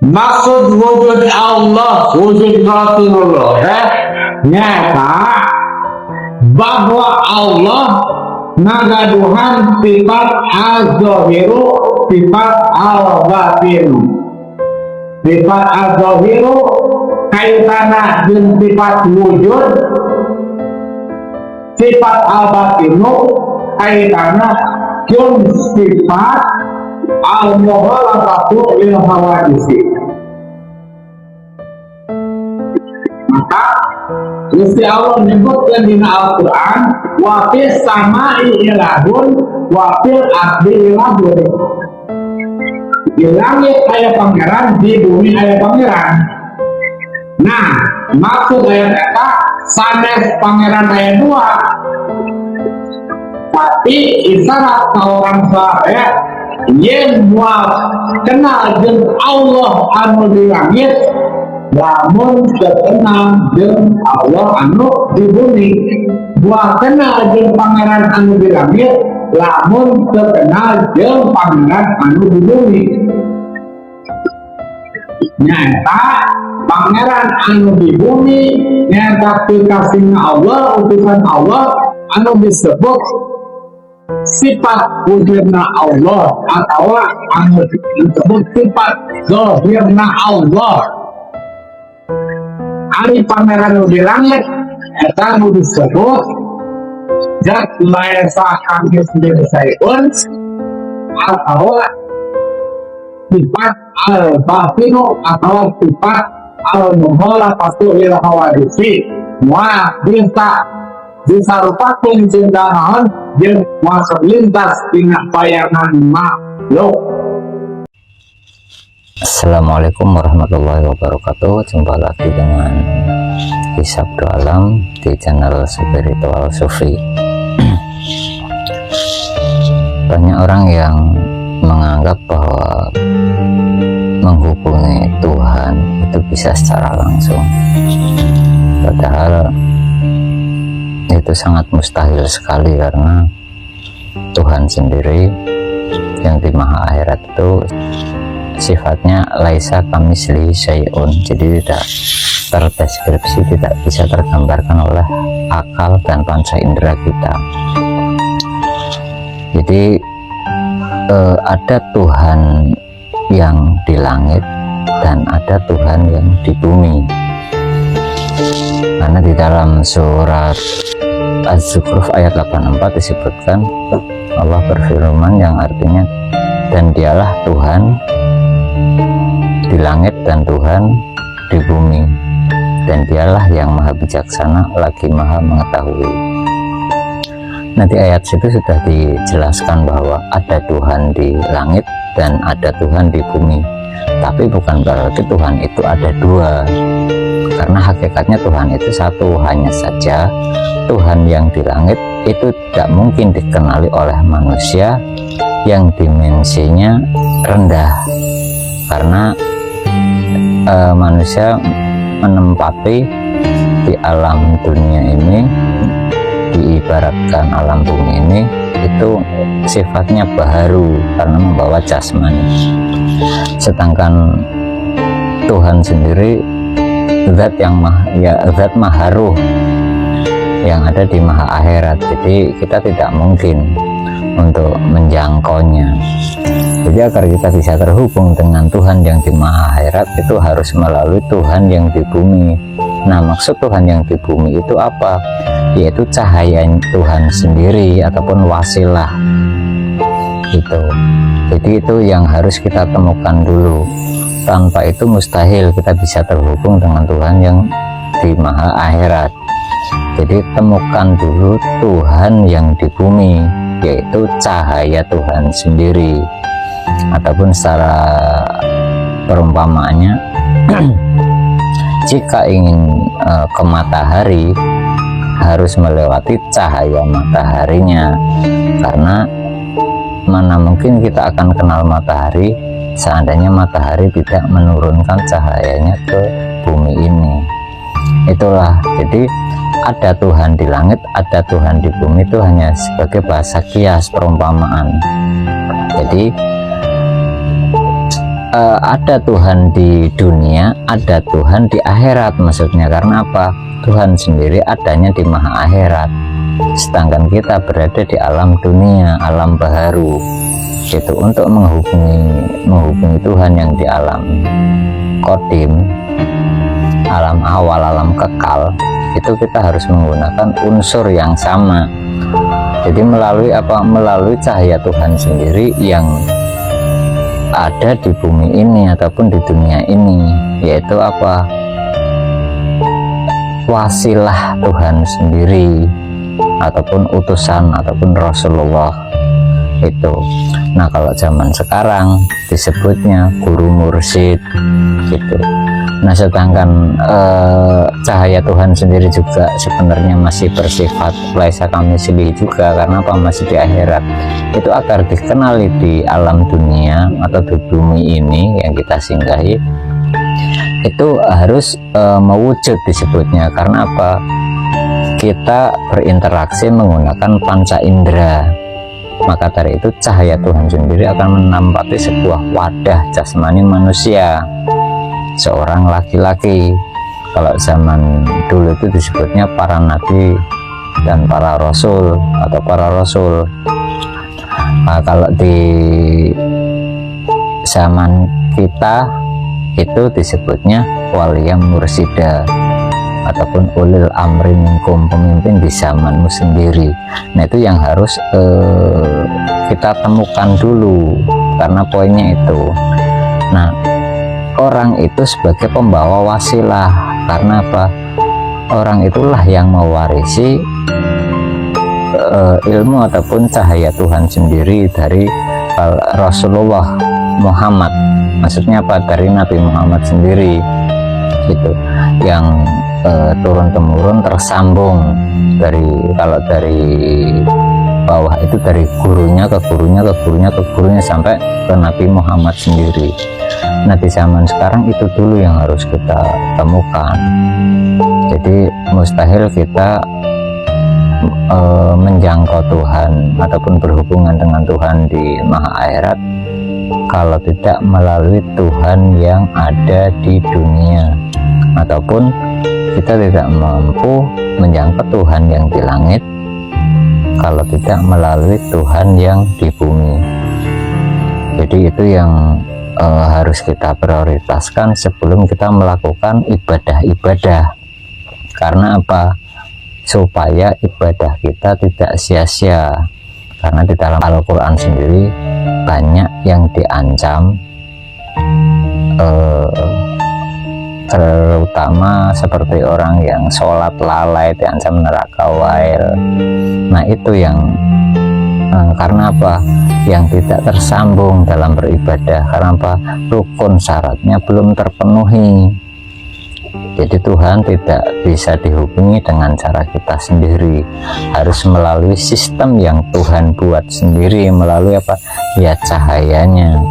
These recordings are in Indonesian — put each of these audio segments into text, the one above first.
Maksud wujud Allah, wujud Rasulullah nyata bahwa Allah ngagaduhan sifat az-zahiru, sifat al-batinu. Sifat az-zahiru kaitanna jeung sifat wujud, sifat al-batinu kaitanna jeung sifat al-mughalabatu lil hawadisi. Maka Gusti Allah menyebutkan di Al-Quran wa fis samai ilahun wa fil ardi ilahun. Di langit aya pangeran, di bumi aya pangeran. Nah, maksud ayat eta sanes pangeran aya dua. Tapi isyarat ka orang saleh yen moal kenal jeung Allah anu di langit, namun terkenal jeung Allah anu di bumi. Moal kenal jeung pangeran anu di langit, lamun terkenal jeung pangeran anu di bumi. Nyata pangeran anu di bumi nyata kekasihna Allah, utusan Allah anu disebut sifat wujudna Allah atau anu disebut sifat zahirna Allah. Ari pangeran di langit eta anu disebut zat laisa kami sendiri sayun atau sifat al-batinu atau sifat al-mughalabatu lil hawadisi. Wah bisa rupakeun cinta naon jeung masa lintas tina bayangan makhluk. Assalamualaikum warahmatullahi wabarakatuh. Jumpa lagi dengan Hisab Alam di channel Spiritual Sufi. Banyak orang yang menganggap bahwa menghubungi Tuhan itu bisa secara langsung, padahal itu sangat mustahil sekali, karena Tuhan sendiri yang di maha akhirat itu sifatnya laisa kamitslihi syai'un, jadi tidak terdeskripsi, tidak bisa tergambarkan oleh akal dan panca indera kita. Jadi ada Tuhan yang di langit dan ada Tuhan yang di bumi. Karena di dalam surat Az-Zukhruf ayat 84 disebutkan Allah berfirman yang artinya, dan dialah Tuhan di langit dan Tuhan di bumi, dan dialah yang maha bijaksana lagi maha mengetahui. Nah, di ayat situ sudah dijelaskan bahwa ada Tuhan di langit dan ada Tuhan di bumi, tapi bukan berarti Tuhan itu ada dua, karena hakikatnya Tuhan itu satu. Hanya saja Tuhan yang di langit itu tidak mungkin dikenali oleh manusia yang dimensinya rendah, karena manusia menempati di alam dunia ini, diibaratkan alam bumi ini itu sifatnya baharu karena membawa jasmani. Sedangkan Tuhan sendiri zat yang zat maharuh yang ada di maha akhirat, jadi kita tidak mungkin untuk menjangkaunya. Jadi agar kita bisa terhubung dengan Tuhan yang di maha akhirat itu harus melalui Tuhan yang di bumi. Nah, maksud Tuhan yang di bumi itu apa? Yaitu cahaya Tuhan sendiri ataupun wasilah itu. Jadi itu yang harus kita temukan dulu. Tanpa itu mustahil kita bisa terhubung dengan Tuhan yang di maha akhirat. Jadi temukan dulu Tuhan yang di bumi, yaitu cahaya Tuhan sendiri. Ataupun secara perumpamaannya jika ingin ke matahari harus melewati cahaya mataharinya, karena mana mungkin kita akan kenal matahari seandainya matahari tidak menurunkan cahayanya ke bumi ini. Itulah, jadi ada Tuhan di langit, ada Tuhan di bumi, itu hanya sebagai bahasa kias perumpamaan. Jadi ada Tuhan di dunia, ada Tuhan di akhirat. Maksudnya karena apa? Tuhan sendiri adanya di maha akhirat, sedangkan kita berada di alam dunia, alam baharu gitu. Untuk menghubungi Tuhan yang di alam kodim, alam awal, alam kekal, itu kita harus menggunakan unsur yang sama. Jadi melalui apa? Melalui cahaya Tuhan sendiri yang ada di bumi ini ataupun di dunia ini, yaitu apa? Wasilah Tuhan sendiri ataupun utusan ataupun Rasulullah itu. Nah, kalau zaman sekarang disebutnya guru mursyid gitu. Nah, sedangkan cahaya Tuhan sendiri juga sebenarnya masih bersifat laisa kamitslihi juga, karena apa? Masih di akhirat. Itu agar dikenali di alam dunia atau di bumi ini yang kita singgahi, itu harus mewujud disebutnya. Karena apa? Kita berinteraksi menggunakan panca indera, maka dari itu cahaya Tuhan sendiri akan menampati sebuah wadah jasmani manusia, seorang laki-laki. Kalau zaman dulu itu disebutnya para nabi dan para rasul atau para rasul. Nah, kalau di zaman kita itu disebutnya waliyam mursida ataupun ulil amri minkum, pemimpin di zamanmu sendiri. Nah, itu yang harus kita temukan dulu, karena poinnya itu. Nah, orang itu sebagai pembawa wasilah, karena apa? Orang itulah yang mewarisi ilmu ataupun cahaya Tuhan sendiri dari Rasulullah Muhammad. Maksudnya apa? Dari Nabi Muhammad sendiri gitu, yang turun temurun tersambung dari, kalau dari bawah itu dari gurunya ke gurunya ke gurunya ke gurunya sampai ke Nabi Muhammad sendiri. Nah, di zaman sekarang itu dulu yang harus kita temukan. Jadi mustahil kita menjangkau Tuhan ataupun berhubungan dengan Tuhan di maha akhirat kalau tidak melalui Tuhan yang ada di dunia, ataupun kita tidak mampu menjangkau Tuhan yang di langit kalau tidak melalui Tuhan yang di bumi. Jadi itu yang harus kita prioritaskan sebelum kita melakukan ibadah-ibadah. Karena apa? Supaya ibadah kita tidak sia-sia. Karena di dalam Al-Quran sendiri banyak yang diancam, terutama seperti orang yang sholat lalai diancam neraka wail. Nah, itu yang karena apa? Yang tidak tersambung dalam beribadah. Karena apa? Rukun syaratnya belum terpenuhi. Jadi Tuhan tidak bisa dihubungi dengan cara kita sendiri, harus melalui sistem yang Tuhan buat sendiri, melalui apa? Ya, cahayanya.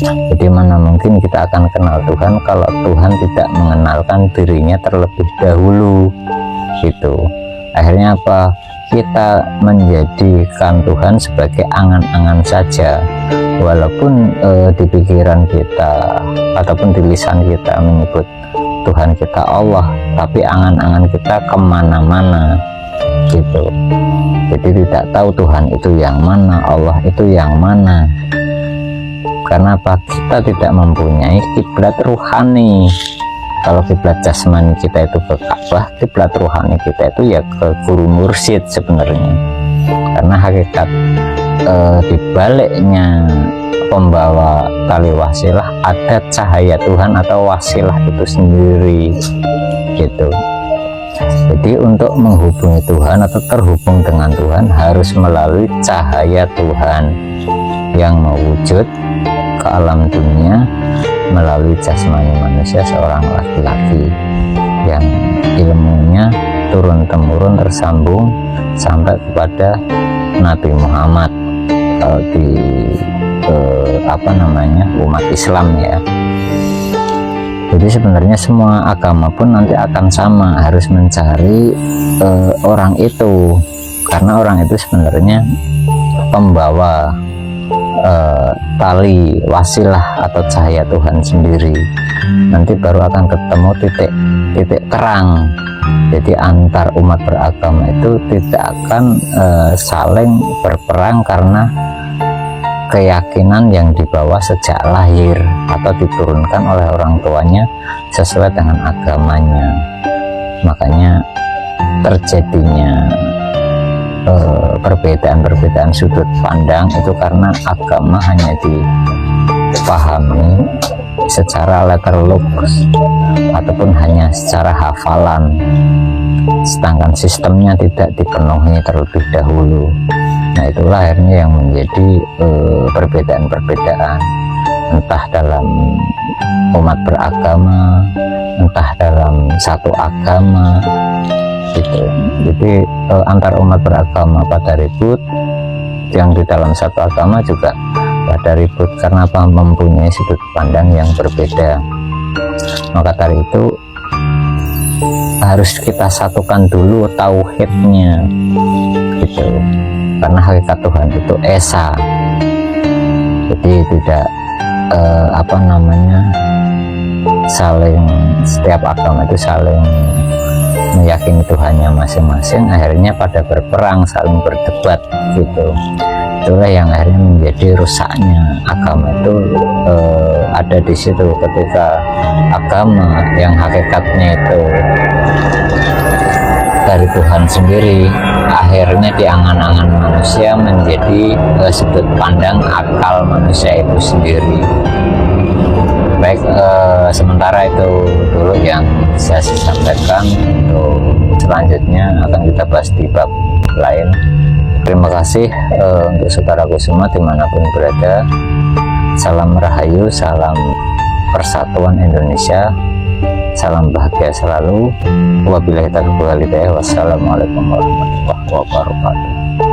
Jadi mana mungkin kita akan kenal Tuhan kalau Tuhan tidak mengenalkan dirinya terlebih dahulu gitu. Akhirnya apa? Kita menjadikan Tuhan sebagai angan-angan saja, walaupun di pikiran kita ataupun di lisan kita menyebut Tuhan kita Allah, tapi angan-angan kita kemana-mana gitu. Jadi tidak tahu Tuhan itu yang mana, Allah itu yang mana. Karena apa? Kita tidak mempunyai kiblat ruhani. Kalau kiblat jasmani kita itu ke Ka'bah, kiblat ruhani kita itu ya ke guru mursyid sebenarnya. Karena hakikat dibaliknya pembawa tali wasilah ada cahaya Tuhan atau wasilah itu sendiri gitu. Jadi untuk menghubungi Tuhan atau terhubung dengan Tuhan harus melalui cahaya Tuhan yang mewujud ke alam dunia melalui jasmani manusia, seorang laki-laki yang ilmunya turun temurun tersambung sampai kepada Nabi Muhammad di umat Islam ya. Jadi sebenarnya semua agama pun nanti akan sama, harus mencari orang itu, karena orang itu sebenarnya pembawa tali wasilah atau cahaya Tuhan sendiri, nanti baru akan ketemu titik terang. Jadi antar umat beragama itu tidak akan saling berperang karena keyakinan yang dibawa sejak lahir atau diturunkan oleh orang tuanya sesuai dengan agamanya. Makanya terjadinya perbedaan sudut pandang itu karena agama hanya dipahami secara letterlock ataupun hanya secara hafalan, sedangkan sistemnya tidak dipenuhi terlebih dahulu. Nah, itulah akhirnya yang menjadi perbedaan-perbedaan, entah dalam umat beragama, entah dalam satu agama gitu. Jadi antar umat beragama pada ribut, yang di dalam satu agama juga pada ribut karena apa? Mempunyai sudut pandang yang berbeda. Maka dari itu harus kita satukan dulu tauhidnya gitu, karena hakikat Tuhan itu esa. Jadi tidak saling, setiap agama itu saling meyakini Tuhannya masing-masing, akhirnya pada berperang, saling berdebat gitu. Itulah yang akhirnya menjadi rusaknya agama itu ada di situ, ketika agama yang hakikatnya itu dari Tuhan sendiri akhirnya di angan-angan manusia menjadi sudut pandang akal manusia itu sendiri. Baik, sementara itu dulu yang saya sampaikan. Untuk selanjutnya akan kita bahas di bab lain. Terima kasih untuk saudaraku semua dimanapun berada. Salam Rahayu, salam Persatuan Indonesia, salam bahagia selalu. Wabillahi taufiq wal hidayah. Wassalamualaikum warahmatullahi wabarakatuh.